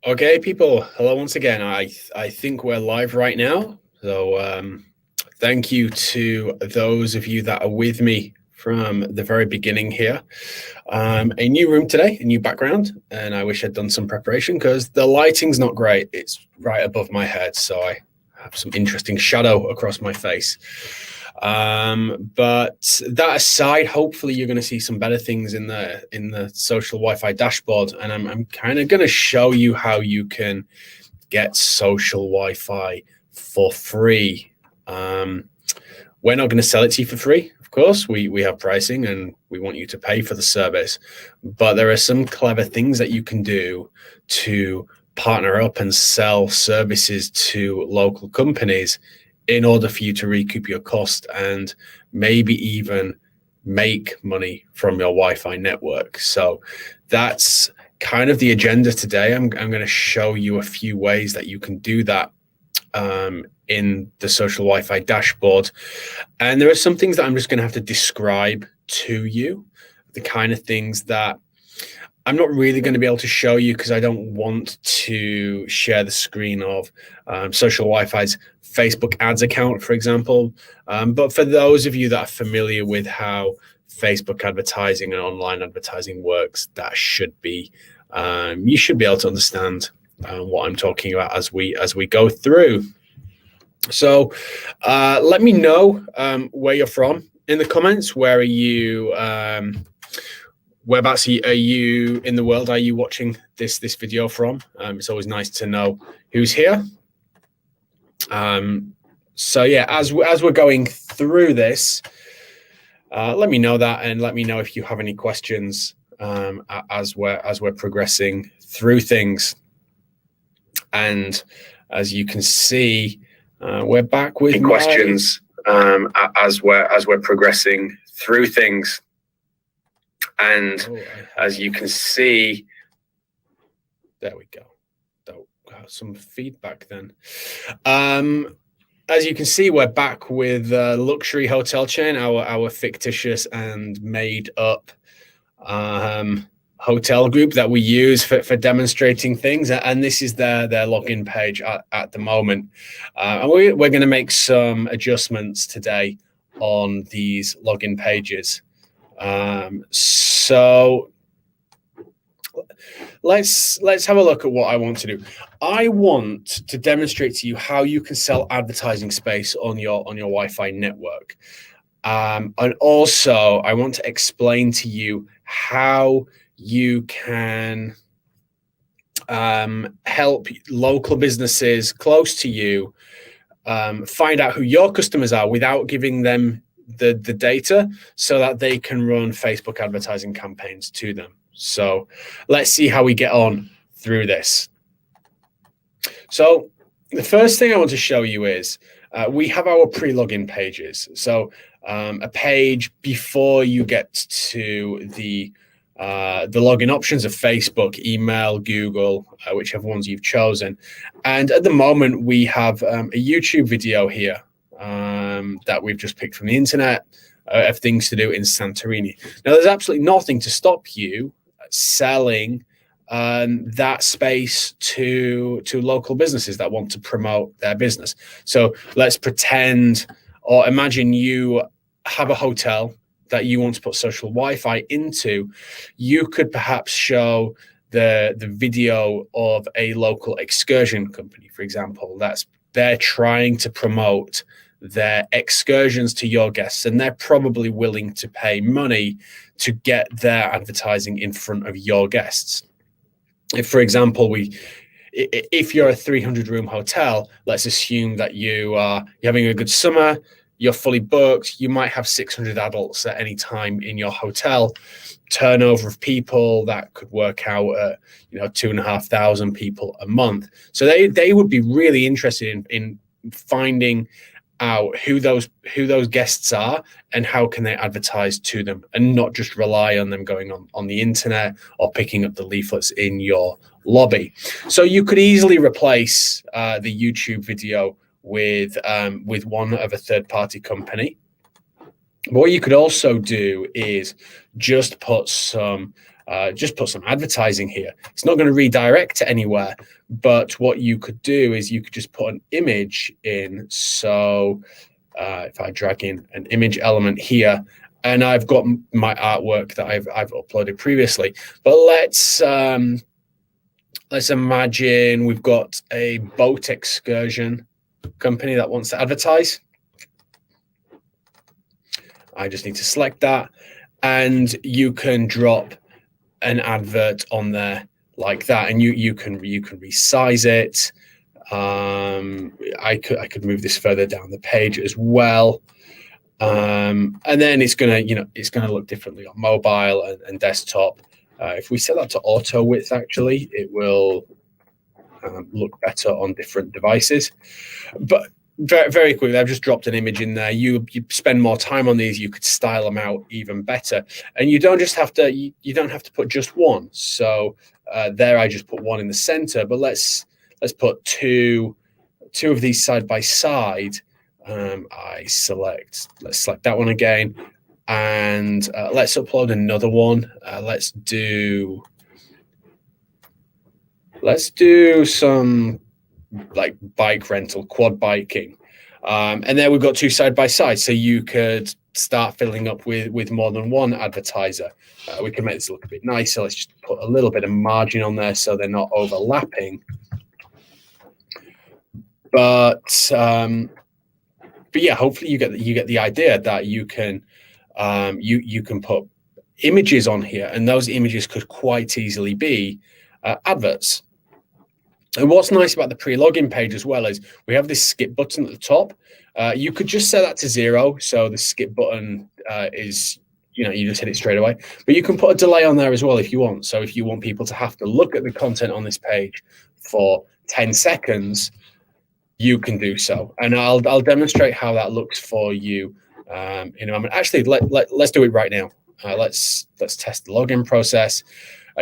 Okay, people, hello once again. I think we're live right now. So thank you to those of you that are with me from the very beginning here. A new room today, a new background, and I wish I'd done some preparation because the lighting's not great. It's right above my head, so I have some interesting shadow across my face. But that aside, hopefully you're going to see some better things in the Social Wi-Fi dashboard, and I'm kind of going to show you how you can get Social Wi-Fi for free. We're not going to sell it to you for free. Of course, we have pricing and we want you to pay for the service, but there are some clever things that you can do to partner up and sell services to local companies in order for you to recoup your cost and maybe even make money from your Wi-Fi network. So that's kind of the agenda today. I'm going to show you a few ways that you can do that in the Social Wi-Fi dashboard. And there are some things that I'm just going to have to describe to you, the kind of things that I'm not really going to be able to show you because I don't want to share the screen of Social Wi-Fi's Facebook ads account, for example. But for those of you that are familiar with how Facebook advertising and online advertising works, that should be, you should be able to understand what I'm talking about as we go through. So let me know where you're from in the comments. Where are you? Whereabouts are you in the world? Are you watching this video from? It's always nice to know who's here. So yeah, as we're going through this, let me know that, and let me know if you have any questions as we're progressing through things. And as you can see, we're back with questions as we're progressing through things. And as you can see, there we go. Some feedback then. As you can see, we're back with Luxury Hotel Chain, our fictitious and made up hotel group that we use for demonstrating things. And this is their login page at the moment. And we're going to make some adjustments today on these login pages. So let's have a look at what I want to do. I want to demonstrate to you how you can sell advertising space on your Wi-Fi network. And also I want to explain to you how you can help local businesses close to you find out who your customers are without giving them the data, so that they can run Facebook advertising campaigns to them. So let's see how we get on through this. So the first thing I want to show you is we have our pre-login pages. So a page before you get to the login options of Facebook, email, Google, whichever ones you've chosen. And at the moment, we have a YouTube video here that we've just picked from the internet of things to do in Santorini. Now, there's absolutely nothing to stop you selling that space to local businesses that want to promote their business. So let's pretend, or imagine you have a hotel that you want to put social Wi-Fi into. You could perhaps show the video of a local excursion company, for example, they're trying to promote their excursions to your guests, and they're probably willing to pay money to get their advertising in front of your guests. If, for example, if you're a 300-room hotel, let's assume that you're having a good summer, you're fully booked, you might have 600 adults at any time in your hotel. Turnover of people that could work out at 2,500 people a month. So they would be really interested in finding out who those guests are and how can they advertise to them, and not just rely on them going on the internet or picking up the leaflets in your lobby. So you could easily replace the YouTube video with one of a third-party company. What you could also do is just put some advertising here. It's not going to redirect to anywhere, but what you could do is you could just put an image in. So if I drag in an image element here, and I've got my artwork that I've uploaded previously, but let's imagine we've got a boat excursion company that wants to advertise. I just need to select that, and you can drop an advert on there like that, and you can resize it. I could move this further down the page as well, and then it's gonna look differently on mobile and desktop. If we set that to auto width, actually, it will look better on different devices. But very, very quickly, I've just dropped an image in there. You spend more time on these, you could style them out even better, and you don't just have to you don't have to put just one. So there, I just put one in the center, but let's put two of these side by side. Let's select that one again, and let's upload another one. Let's do some like bike rental, quad biking, and there we've got two side by side, so you could start filling up with more than one advertiser. We can make this look a bit nicer. Let's just put a little bit of margin on there so they're not overlapping. But yeah, hopefully you get the idea that you can put images on here, and those images could quite easily be adverts. And what's nice about the pre-login page as well is we have this skip button at the top. You could just set that to 0, so the skip button is, you just hit it straight away. But you can put a delay on there as well if you want. So if you want people to have to look at the content on this page for 10 seconds, you can do so. And I'll demonstrate how that looks for you in a moment. Actually, let's do it right now. Let's test the login process.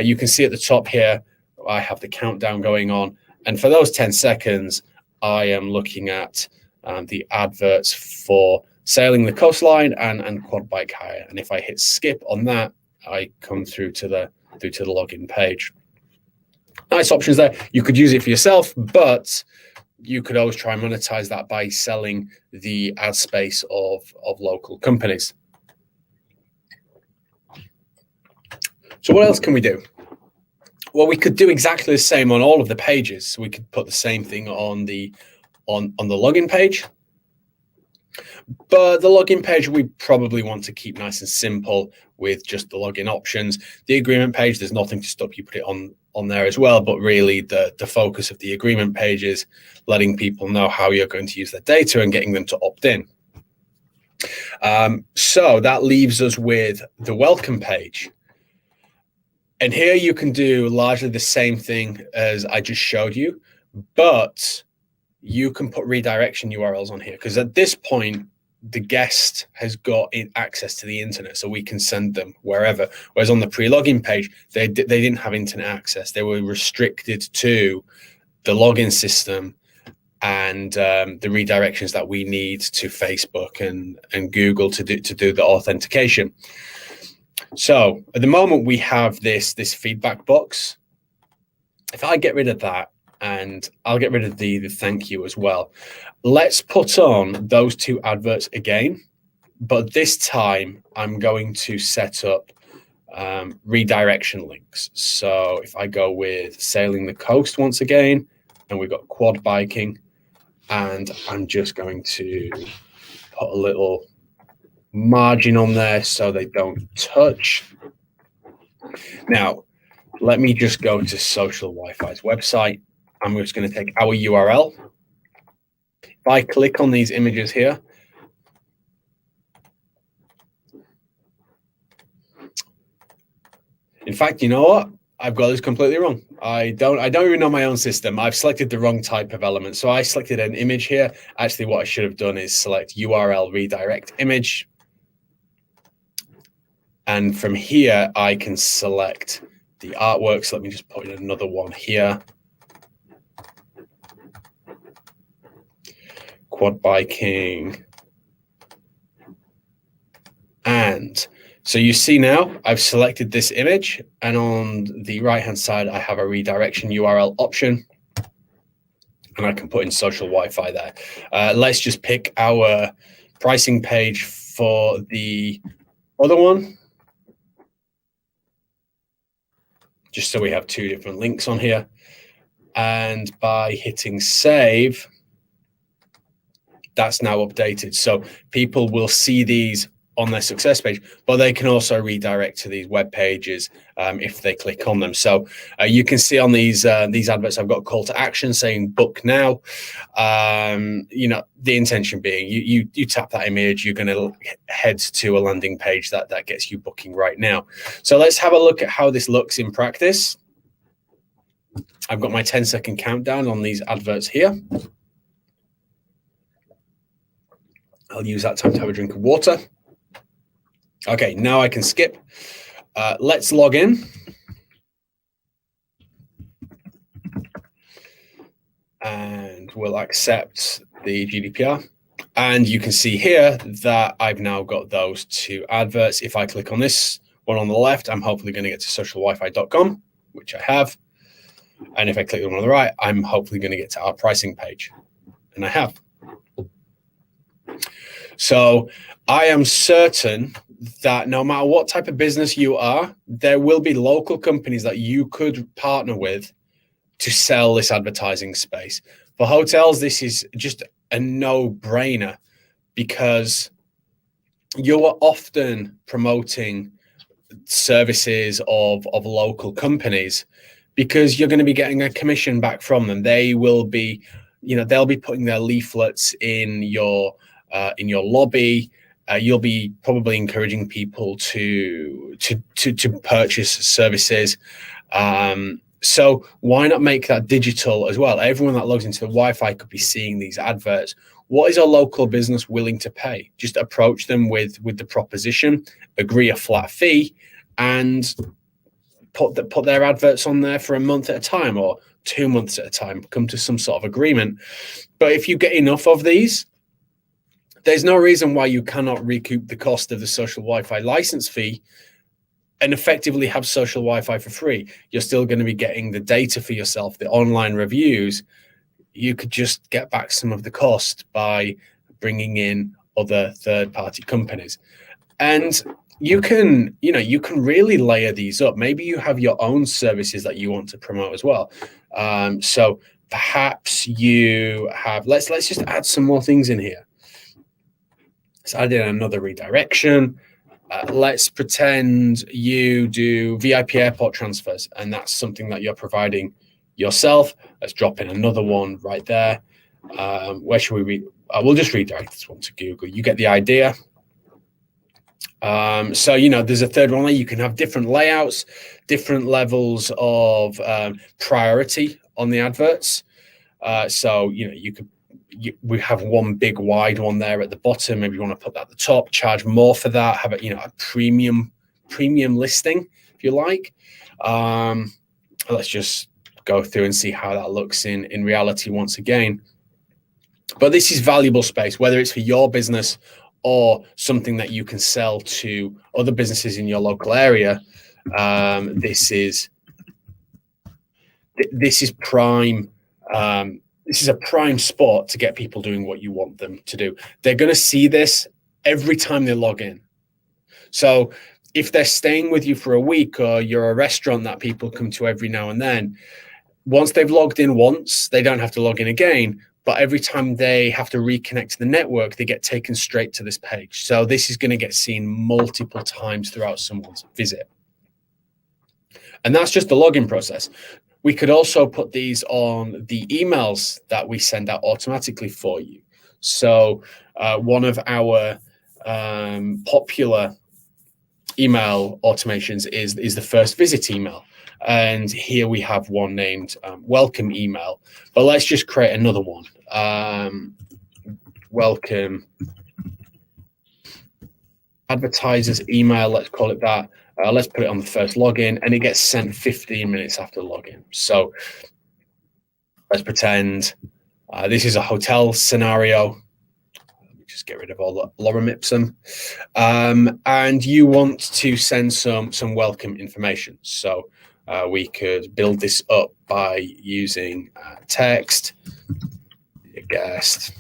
You can see at the top here, I have the countdown going on, and for those 10 seconds, I am looking at the adverts for sailing the coastline and quad bike hire. And if I hit skip on that, I come through to the login page. Nice options there. You could use it for yourself, but you could always try and monetize that by selling the ad space of local companies. So what else can we do? Well, we could do exactly the same on all of the pages. So we could put the same thing on the login page. But the login page, we probably want to keep nice and simple with just the login options. The agreement page, there's nothing to stop you put it on there as well. But really, the focus of the agreement page is letting people know how you're going to use their data and getting them to opt in. So that leaves us with the welcome page. And here you can do largely the same thing as I just showed you, but you can put redirection URLs on here, because at this point, the guest has got access to the internet, so we can send them wherever. Whereas on the pre-login page, they didn't have internet access. They were restricted to the login system and the redirections that we need to Facebook and Google to do the authentication. So at the moment, we have this feedback box. If I get rid of that, and I'll get rid of the thank you as well. Let's put on those two adverts again, but this time I'm going to set up redirection links. So if I go with sailing the coast once again, and we've got quad biking, and I'm just going to put a little margin on there so they don't touch. Now, let me just go to Social WiFi's website. I'm just going to take our URL. If I click on these images here, in fact, you know what? I've got this completely wrong. I don't even know my own system. I've selected the wrong type of element. So I selected an image here. Actually, what I should have done is select URL redirect image. And from here, I can select the artwork. So let me just put in another one here. Quad biking. And So you see now I've selected this image, and on the right hand side I have a redirection URL option, and I can put in Social Wi-Fi there. Let's just pick our pricing page for the other one, just so we have two different links on here. And by hitting save, that's now updated. So people will see these on their success page, but they can also redirect to these web pages if they click on them. So you can see on these adverts, I've got a call to action saying book now. You know, the intention being you tap that image, you're going to head to a landing page that gets you booking right now. So let's have a look at how this looks in practice. I've got my 10-second countdown on these adverts here. I'll use that time to have a drink of water. Okay, now I can skip. Let's log in. And we'll accept the GDPR. And you can see here that I've now got those two adverts. If I click on this one on the left, I'm hopefully going to get to socialwifi.com, which I have. And if I click the one on the right, I'm hopefully going to get to our pricing page. And I have. So I am certain that no matter what type of business you are, there will be local companies that you could partner with to sell this advertising space. For hotels, this is just a no-brainer because you're often promoting services of local companies because you're going to be getting a commission back from them. They will be, you know, they'll be putting their leaflets in your lobby. You'll be probably encouraging people to purchase services. So why not make that digital as well? Everyone that logs into the Wi-Fi could be seeing these adverts. What is a local business willing to pay? Just approach them with the proposition, agree a flat fee, and put their adverts on there for a month at a time or 2 months at a time. Come to some sort of agreement. But if you get enough of these, there's no reason why you cannot recoup the cost of the Social Wi-Fi license fee and effectively have Social Wi-Fi for free. You're still going to be getting the data for yourself, the online reviews. You could just get back some of the cost by bringing in other third-party companies. And you can really layer these up. Maybe you have your own services that you want to promote as well. So perhaps you have, let's just add some more things in here. Let's add in another redirection. Let's pretend you do VIP airport transfers, and that's something that you're providing yourself. Let's drop in another one right there. Where should we read? We'll just redirect this one to Google. You get the idea. So, you know, there's a third one there. You can have different layouts, different levels of priority on the adverts. So, you know, we have one big wide one there at the bottom. Maybe you want to put that at the top, charge more for that, have a premium listing if you like. Let's just go through and see how that looks in reality once again. But this is valuable space, whether it's for your business or something that you can sell to other businesses in your local area. This is prime. This is a prime spot to get people doing what you want them to do. They're going to see this every time they log in. So if they're staying with you for a week, or you're a restaurant that people come to every now and then, once they've logged in once, they don't have to log in again. But every time they have to reconnect to the network, they get taken straight to this page. So this is going to get seen multiple times throughout someone's visit. And that's just the login process. We could also put these on the emails that we send out automatically for you. So one of our popular email automations is the first visit email. And here we have one named welcome email. But let's just create another one. Welcome advertisers email, let's call it that. Let's put it on the first login, and it gets sent 15 minutes after login. So let's pretend this is a hotel scenario. Let me just just get rid of all the lorem ipsum. And you want to send some welcome information. So we could build this up by using text, guest.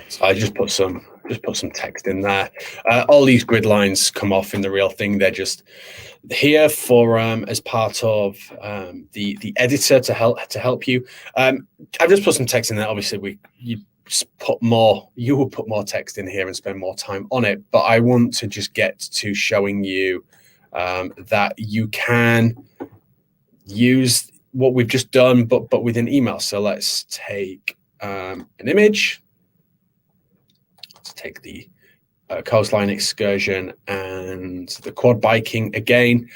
So I just put some text in there. All these grid lines come off in the real thing. They're just here for as part of the editor to help you. I've just put some text in there. Obviously, you will put more text in here and spend more time on it. But I want to just get to showing you that you can use what we've just done, but with an email. So let's take an image. Let's take the coastline excursion and the quad biking again.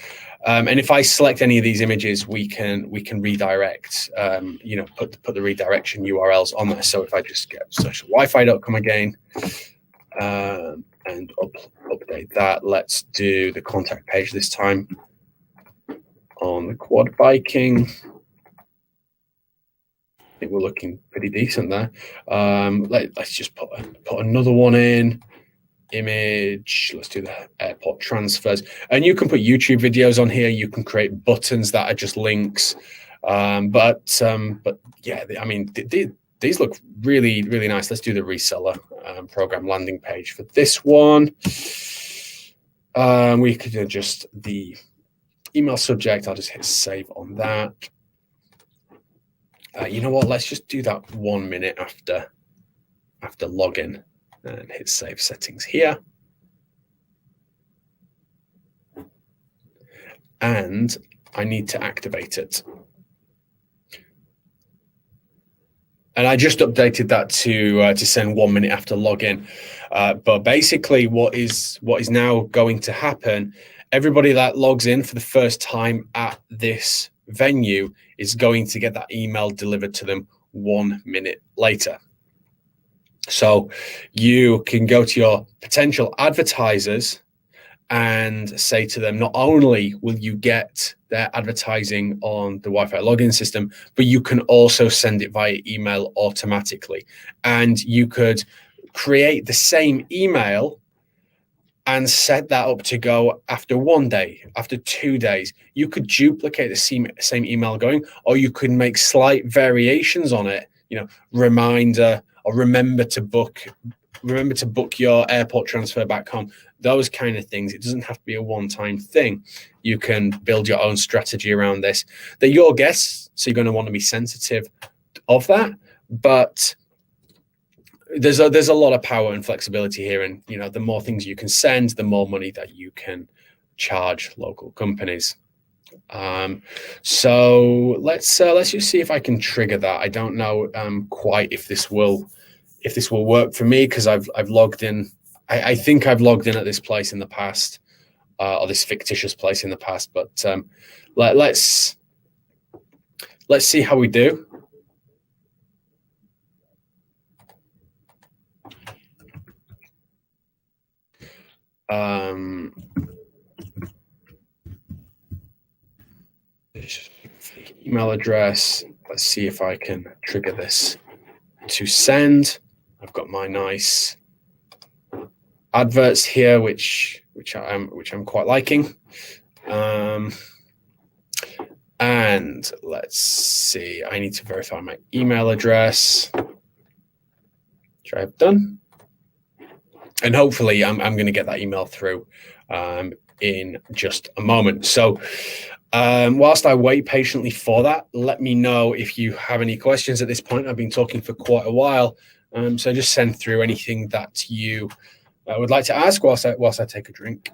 And if I select any of these images, we can redirect, put the redirection URLs on there. So if I just get socialwifi.com again and update that, let's do the contact page this time on the quad biking. I think we're looking pretty decent there. Let's just put another one in. Image. Let's do the airport transfers, and you can put YouTube videos on here. You can create buttons that are just links. But yeah, I mean, these look really, really nice. Let's do the reseller program landing page for this one. We could adjust the email subject. I'll just hit save on that. You know what? Let's just do that 1 minute after login. And hit save settings here. And I need to activate it. And I just updated that to send 1 minute after login. But basically what is now going to happen, everybody that logs in for the first time at this venue is going to get that email delivered to them 1 minute later. So you can go to your potential advertisers and say to them, not only will you get their advertising on the Wi-Fi login system, but you can also send it via email automatically. And you could create the same email and set that up to go after 1 day, after 2 days. You could duplicate the same email going, or you could make slight variations on it, reminder, or remember to book your airport transfer back home, those kind of things. It doesn't have to be a one-time thing. You can build your own strategy around this. They're your guests, so you're going to want to be sensitive of that. But there's a lot of power and flexibility here, and the more things you can send, the more money that you can charge local companies. So let's just see if I can trigger that. I don't know quite if this will work for me, because I've logged in. I think I've logged in at this place in the past, or this fictitious place in the past. But let's see how we do. Email address. Let's see if I can trigger this to send. I've got my nice adverts here, which I'm quite liking. And let's see. I need to verify my email address, which I've done. And hopefully I'm going to get that email through in just a moment. So whilst I wait patiently for that, let me know if you have any questions at this point. I've been talking for quite a while. So just send through anything that you would like to ask whilst I take a drink.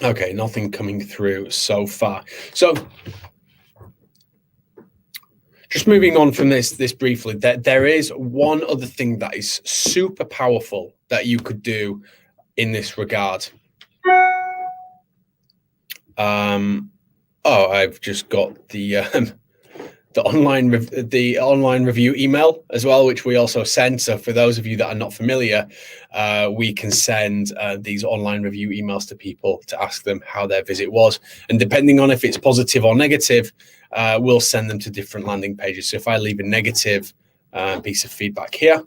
Okay, nothing coming through so far. So just moving on from this briefly, there is one other thing that is super powerful that you could do in this regard. I've just got the online review email as well, which we also send. So for those of you that are not familiar, we can send these online review emails to people to ask them how their visit was, and depending on if it's positive or negative, we'll send them to different landing pages. So if I leave a negative piece of feedback here,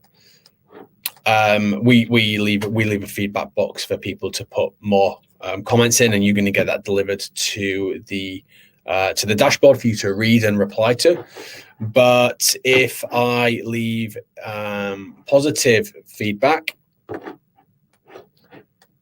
we leave a feedback box for people to put more comments in, and you're going to get that delivered to the dashboard for you to read and reply to. But if I leave positive feedback,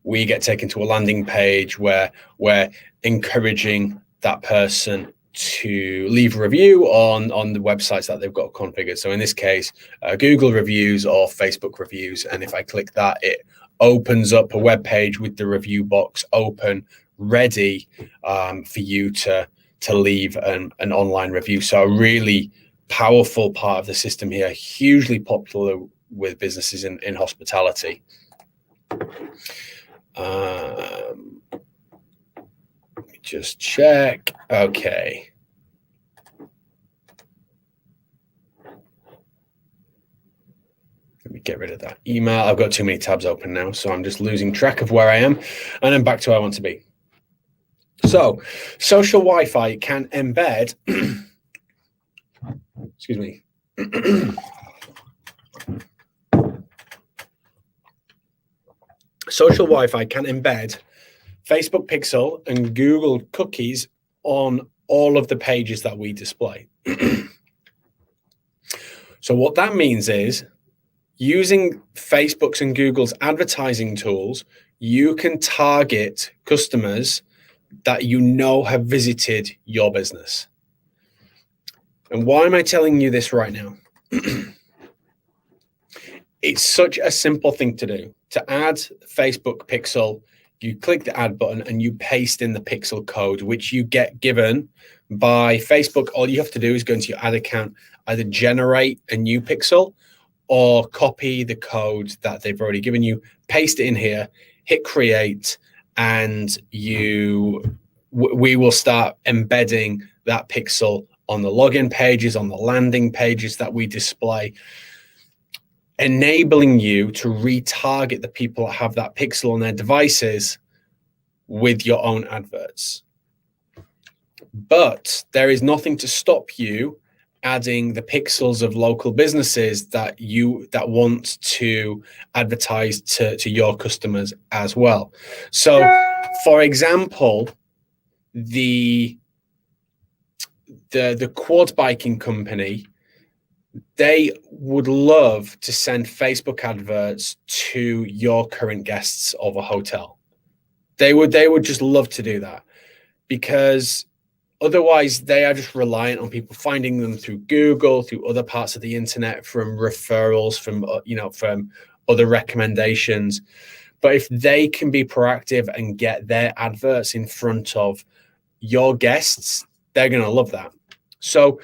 we get taken to a landing page where we're encouraging that person to leave a review on the websites that they've got configured. So in this case, Google reviews or Facebook reviews. And if I click that, it opens up a web page with the review box open, ready for you to leave an online review. So a really powerful part of the system here, hugely popular with businesses in hospitality. Let me just check. Okay. Let me get rid of that email. I've got too many tabs open now, so I'm just losing track of where I am, and I'm back to where I want to be. So social Wi-Fi can embed, excuse me. Social Wi-Fi can embed Facebook Pixel and Google cookies on all of the pages that we display. So what that means is, using Facebook's and Google's advertising tools, you can target customers that you know have visited your business. And why am I telling you this right now? It's such a simple thing to do. To add Facebook Pixel, you click the add button and you paste in the pixel code, which you get given by Facebook. All you have to do is go into your ad account, either generate a new pixel or copy the code that they've already given you, paste it in here, hit create, and we will start embedding that pixel on the login pages, on the landing pages that we display, enabling you to retarget the people that have that pixel on their devices with your own adverts. But there is nothing to stop you adding the pixels of local businesses that want to advertise to your customers as well. So, for example, the quad biking company, they would love to send Facebook adverts to your current guests of a hotel. They would just love to do that, because otherwise they are just reliant on people finding them through Google, through other parts of the internet, from referrals, from other recommendations. But if they can be proactive and get their adverts in front of your guests, they're going to love that. So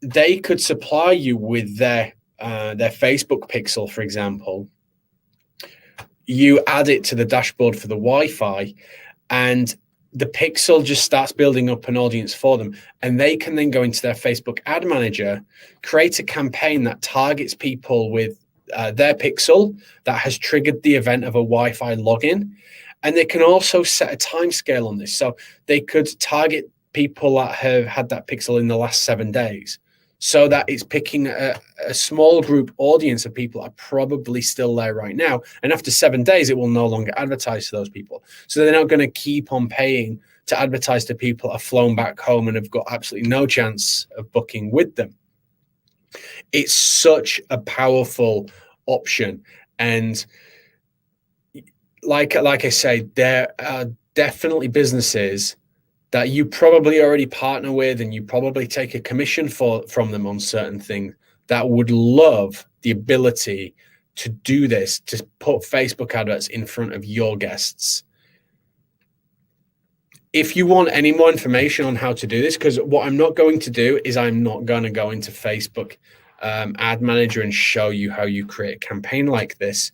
they could supply you with their Facebook pixel, for example. You add it to the dashboard for the Wi-Fi, and the pixel just starts building up an audience for them. And they can then go into their Facebook ad manager, create a campaign that targets people with their pixel that has triggered the event of a Wi-Fi login. And they can also set a time scale on this. So they could target people that have had that pixel in the last 7 days, so that it's picking a small group audience of people that are probably still there right now. And after 7 days, it will no longer advertise to those people. So they're not going to keep on paying to advertise to people that have flown back home and have got absolutely no chance of booking with them. It's such a powerful option. And like I say, there are definitely businesses that you probably already partner with, and you probably take a commission from them on certain things, that would love the ability to do this, to put Facebook adverts in front of your guests. If you want any more information on how to do this, because what I'm not going to do is I'm not going to go into Facebook Ad Manager and show you how you create a campaign like this.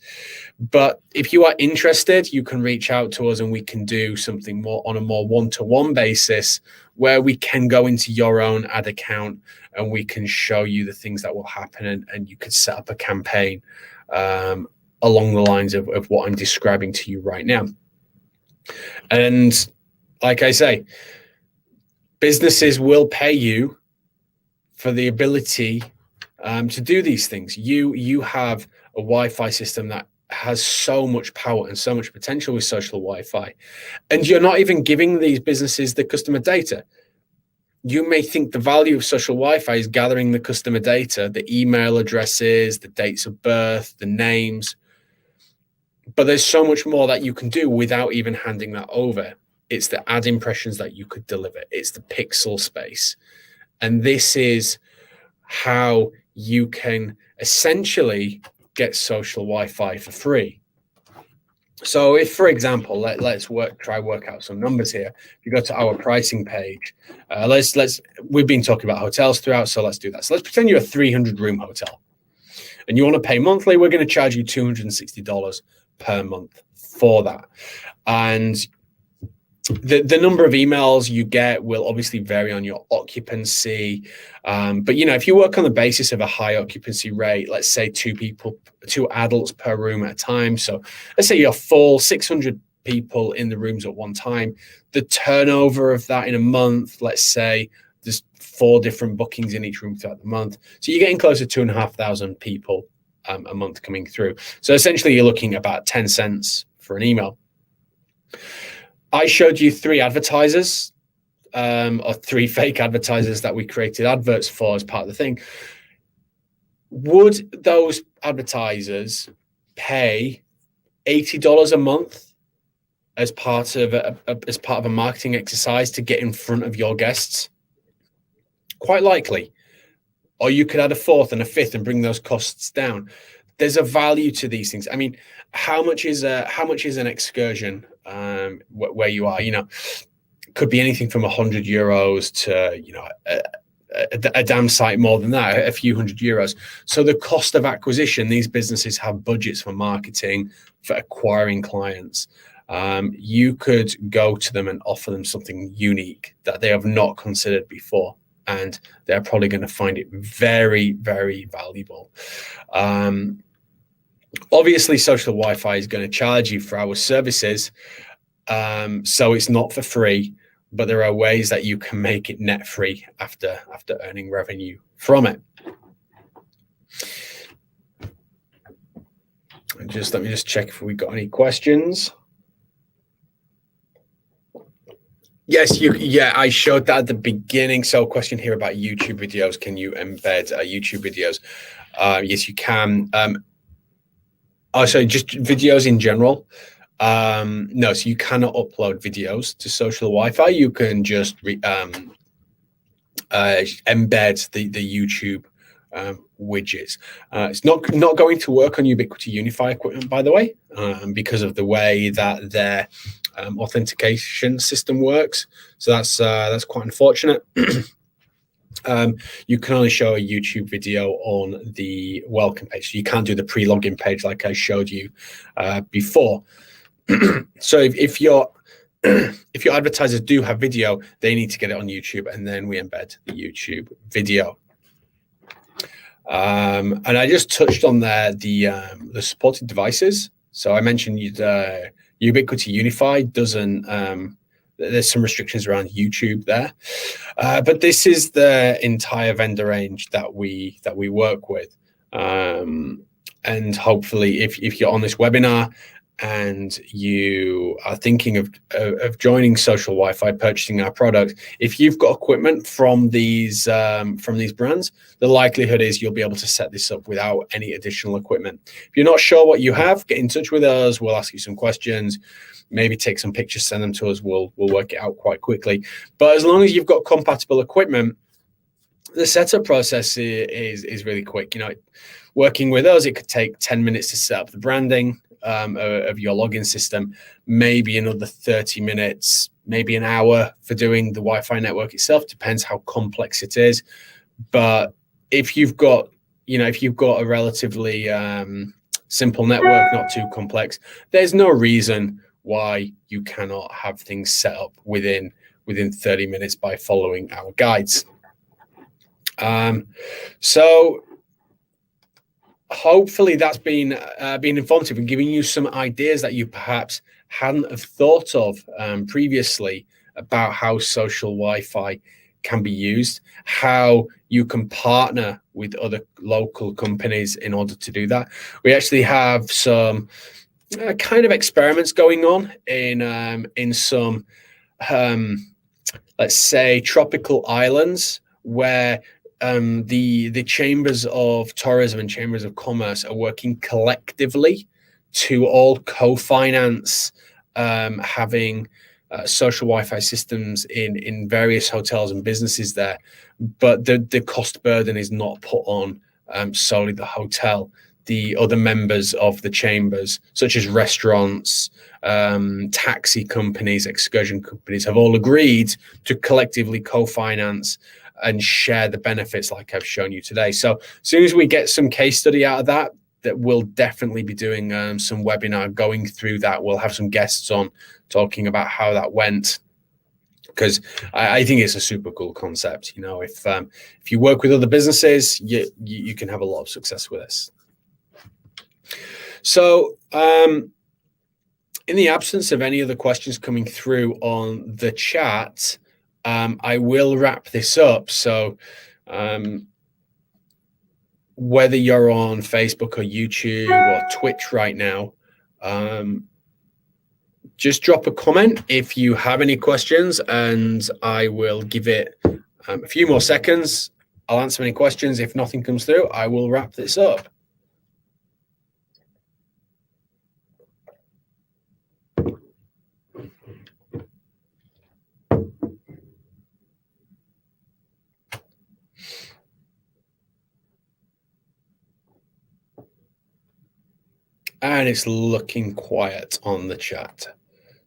But if you are interested, you can reach out to us and we can do something more on a more one-to-one basis where we can go into your own ad account and we can show you the things that will happen, and you could set up a campaign along the lines of what I'm describing to you right now. And like I say, businesses will pay you for the ability to do these things. You have a Wi-Fi system that has so much power and so much potential with social Wi-Fi, and you're not even giving these businesses the customer data. You may think the value of social Wi-Fi is gathering the customer data, the email addresses, the dates of birth, the names, but there's so much more that you can do without even handing that over. It's the ad impressions that you could deliver. It's the pixel space. And this is how you can essentially get social Wi-Fi for free. So if, for example, let's try work out some numbers here. If you go to our pricing page, we've been talking about hotels throughout, so let's do that. So let's pretend you're a 300-room hotel and you want to pay monthly. We're going to charge you $260 per month for that. And the number of emails you get will obviously vary on your occupancy. But, if you work on the basis of a high occupancy rate, let's say two adults per room at a time. So let's say you're full 600 people in the rooms at one time. The turnover of that in a month, let's say there's 4 different bookings in each room throughout the month. So you're getting close to 2,500 people a month coming through. So essentially you're looking at about 10 cents for an email. I showed you 3 advertisers or 3 fake advertisers that we created adverts for as part of the thing. Would those advertisers pay $80 a month as part of a marketing exercise to get in front of your guests? Quite likely. Or you could add a 4th and a 5th and bring those costs down. There's a value to these things. I mean, how much is an excursion where you are? It could be anything from €100 to a damn sight more than that, a few €100. So the cost of acquisition, these businesses have budgets for marketing, for acquiring clients. You could go to them and offer them something unique that they have not considered before, and they're probably going to find it very, very valuable. Obviously, social Wi-Fi is going to charge you for our services, so it's not for free, but there are ways that you can make it net free after earning revenue from it. Let me just check if we got any questions. Yes, I showed that at the beginning. So a question here about YouTube videos. Can you embed YouTube videos? Yes, you can. So just videos in general. No, so you cannot upload videos to social Wi-Fi. You can just embed the YouTube widgets. It's not going to work on Ubiquiti Unify equipment, by the way, because of the way that their authentication system works. So that's quite unfortunate. You can only show a YouTube video on the welcome page. So you can't do the pre-login page like I showed you before. So if your advertisers do have video, they need to get it on YouTube, and then we embed the YouTube video. And I just touched on there the supported devices. So I mentioned Ubiquiti Unify doesn't. There's some restrictions around YouTube there, but this is the entire vendor range that we work with. And hopefully, if you're on this webinar and you are thinking of joining Social Wi-Fi, purchasing our product, if you've got equipment from these brands, the likelihood is you'll be able to set this up without any additional equipment. If you're not sure what you have, get in touch with us. We'll ask you some questions, maybe take some pictures, send them to us. We'll work it out quite quickly. But as long as you've got compatible equipment, the setup process is really quick. Working with us, it could take 10 minutes to set up the branding of your login system, maybe another 30 minutes, maybe an hour for doing the Wi-Fi network itself. Depends how complex it is. But if you've got, if you've got a relatively simple network, not too complex, there's no reason why you cannot have things set up within 30 minutes by following our guides. So hopefully that's been informative and giving you some ideas that you perhaps hadn't have thought of previously about how social Wi-Fi can be used, how you can partner with other local companies in order to do that. We actually have some kind of experiments going on in some let's say tropical islands where the chambers of tourism and chambers of commerce are working collectively to all co-finance having social Wi-Fi systems in various hotels and businesses there, but the cost burden is not put on solely the hotel. The other members of the chambers, such as restaurants, taxi companies, excursion companies, have all agreed to collectively co-finance and share the benefits like I've shown you today. So as soon as we get some case study out of that we'll definitely be doing some webinar going through that. We'll have some guests on talking about how that went, because I think it's a super cool concept. If you work with other businesses, you can have a lot of success with this. So in the absence of any other questions coming through on the chat, I will wrap this up. So whether you're on Facebook or YouTube or Twitch right now, just drop a comment if you have any questions, and I will give it a few more seconds. I'll answer any questions. If nothing comes through, I will wrap this up. And it's looking quiet on the chat.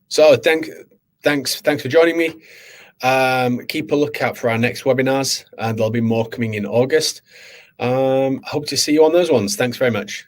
So thanks for joining me. Keep a lookout for our next webinars, and there'll be more coming in August. Hope to see you on those ones. Thanks very much.